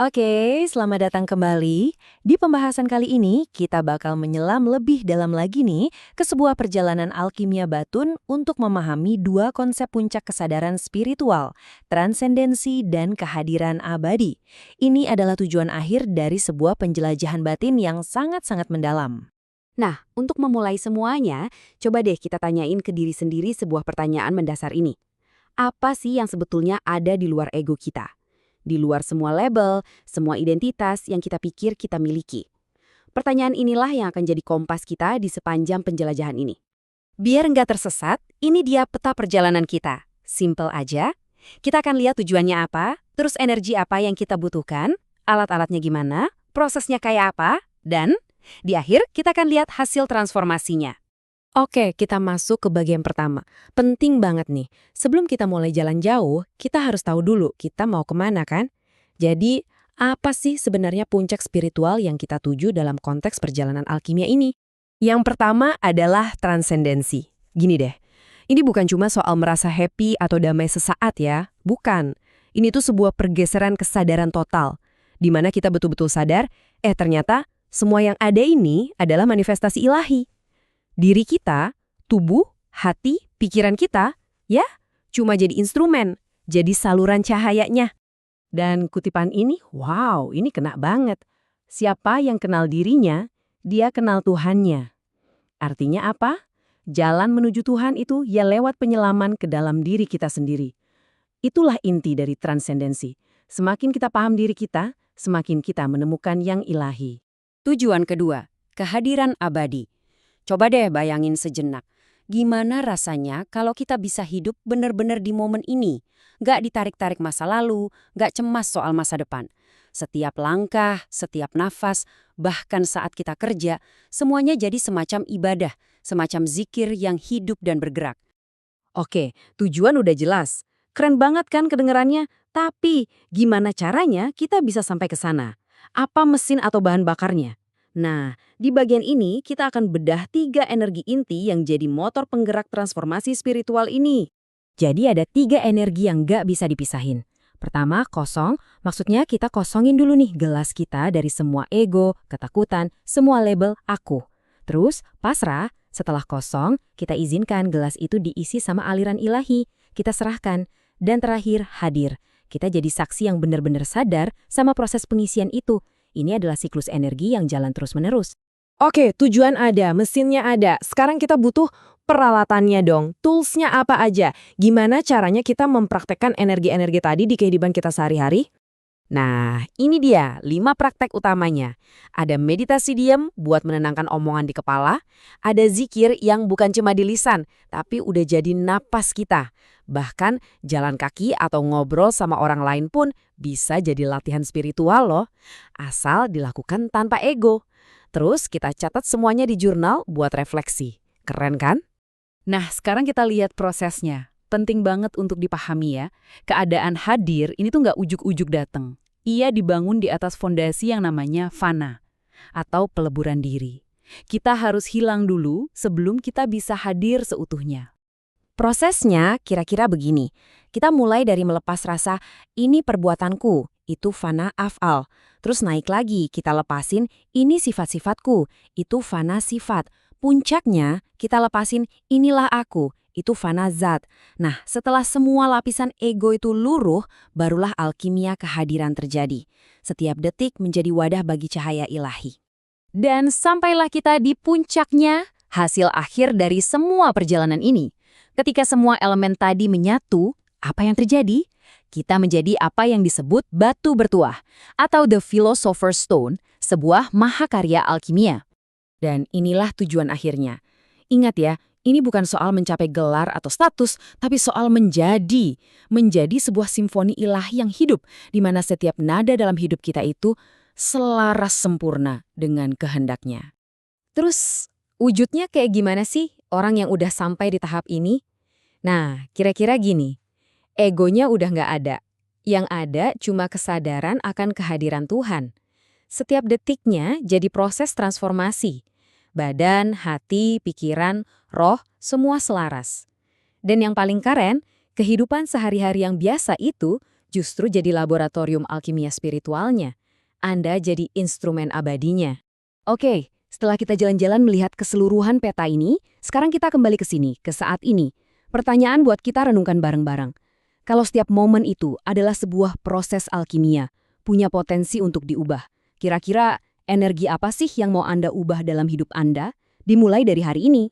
Oke, selamat datang kembali. Di pembahasan kali ini, kita bakal menyelam lebih dalam lagi nih ke sebuah perjalanan alkimia batun untuk memahami dua konsep puncak kesadaran spiritual, transendensi dan kehadiran abadi. Ini adalah tujuan akhir dari sebuah penjelajahan batin yang sangat-sangat mendalam. Nah, untuk memulai semuanya, coba deh kita tanyain ke diri sendiri sebuah pertanyaan mendasar ini. Apa sih yang sebetulnya ada di luar ego kita? Di luar semua label, semua identitas yang kita pikir kita miliki. Pertanyaan inilah yang akan jadi kompas kita di sepanjang penjelajahan ini. Biar nggak tersesat, ini dia peta perjalanan kita. Simple aja. Kita akan lihat tujuannya apa, terus energi apa yang kita butuhkan, alat-alatnya gimana, prosesnya kayak apa, dan di akhir kita akan lihat hasil transformasinya. Oke, kita masuk ke bagian pertama. Penting banget nih. Sebelum kita mulai jalan jauh, kita harus tahu dulu kita mau kemana kan? Jadi, apa sih sebenarnya puncak spiritual yang kita tuju dalam konteks perjalanan alkimia ini? Yang pertama adalah transendensi. Gini deh, ini bukan cuma soal merasa happy atau damai sesaat ya. Bukan. Ini tuh sebuah pergeseran kesadaran total. Di mana kita betul-betul sadar, ternyata semua yang ada ini adalah manifestasi ilahi. Diri kita, tubuh, hati, pikiran kita, ya, cuma jadi instrumen, jadi saluran cahayanya. Dan kutipan ini, wow, ini kena banget. Siapa yang kenal dirinya, dia kenal Tuhannya. Artinya apa? Jalan menuju Tuhan itu ya lewat penyelaman ke dalam diri kita sendiri. Itulah inti dari transendensi. Semakin kita paham diri kita, semakin kita menemukan yang ilahi. Tujuan kedua, kehadiran abadi. Coba deh bayangin sejenak. Gimana rasanya kalau kita bisa hidup benar-benar di momen ini? Nggak ditarik-tarik masa lalu, nggak cemas soal masa depan. Setiap langkah, setiap nafas, bahkan saat kita kerja, semuanya jadi semacam ibadah, semacam zikir yang hidup dan bergerak. Oke, tujuan udah jelas. Keren banget kan kedengarannya? Tapi gimana caranya kita bisa sampai ke sana? Apa mesin atau bahan bakarnya? Nah, di bagian ini kita akan bedah 3 energi inti yang jadi motor penggerak transformasi spiritual ini. Jadi ada 3 energi yang nggak bisa dipisahin. Pertama, kosong. Maksudnya kita kosongin dulu nih gelas kita dari semua ego, ketakutan, semua label aku. Terus, pasrah. Setelah kosong, kita izinkan gelas itu diisi sama aliran ilahi. Kita serahkan. Dan terakhir, hadir. Kita jadi saksi yang benar-benar sadar sama proses pengisian itu. Ini adalah siklus energi yang jalan terus-menerus. Oke, tujuan ada, mesinnya ada. Sekarang kita butuh peralatannya dong. Toolsnya apa aja? Gimana caranya kita mempraktekkan energi-energi tadi di kehidupan kita sehari-hari? Nah, ini dia 5 praktek utamanya. Ada meditasi diam buat menenangkan omongan di kepala. Ada zikir yang bukan cuma di lisan, tapi udah jadi napas kita. Bahkan jalan kaki atau ngobrol sama orang lain pun bisa jadi latihan spiritual loh. Asal dilakukan tanpa ego. Terus kita catat semuanya di jurnal buat refleksi. Keren kan? Nah, sekarang kita lihat prosesnya. Penting banget untuk dipahami ya. Keadaan hadir ini tuh nggak ujuk-ujuk datang. Ia dibangun di atas fondasi yang namanya fana, atau peleburan diri. Kita harus hilang dulu sebelum kita bisa hadir seutuhnya. Prosesnya kira-kira begini. Kita mulai dari melepas rasa, ini perbuatanku, itu fana af'al. Terus naik lagi, kita lepasin, ini sifat-sifatku, itu fana sifat. Puncaknya, kita lepasin, inilah aku, itu fana zat. Nah, setelah semua lapisan ego itu luruh, barulah alkimia kehadiran terjadi. Setiap detik menjadi wadah bagi cahaya ilahi. Dan sampailah kita di puncaknya, hasil akhir dari semua perjalanan ini. Ketika semua elemen tadi menyatu, apa yang terjadi? Kita menjadi apa yang disebut batu bertuah, atau the philosopher's stone, sebuah mahakarya alkimia. Dan inilah tujuan akhirnya. Ingat ya, ini bukan soal mencapai gelar atau status, tapi soal menjadi. Menjadi sebuah simfoni ilahi yang hidup, di mana setiap nada dalam hidup kita itu selaras sempurna dengan kehendaknya. Terus, wujudnya kayak gimana sih orang yang udah sampai di tahap ini? Nah, kira-kira gini, egonya udah nggak ada. Yang ada cuma kesadaran akan kehadiran Tuhan. Setiap detiknya jadi proses transformasi. Badan, hati, pikiran, roh, semua selaras. Dan yang paling keren, kehidupan sehari-hari yang biasa itu justru jadi laboratorium alkimia spiritualnya. Anda jadi instrumen abadinya. Oke, setelah kita jalan-jalan melihat keseluruhan peta ini, sekarang kita kembali ke sini, ke saat ini. Pertanyaan buat kita renungkan bareng-bareng. Kalau setiap momen itu adalah sebuah proses alkimia, punya potensi untuk diubah, kira-kira energi apa sih yang mau Anda ubah dalam hidup Anda, dimulai dari hari ini?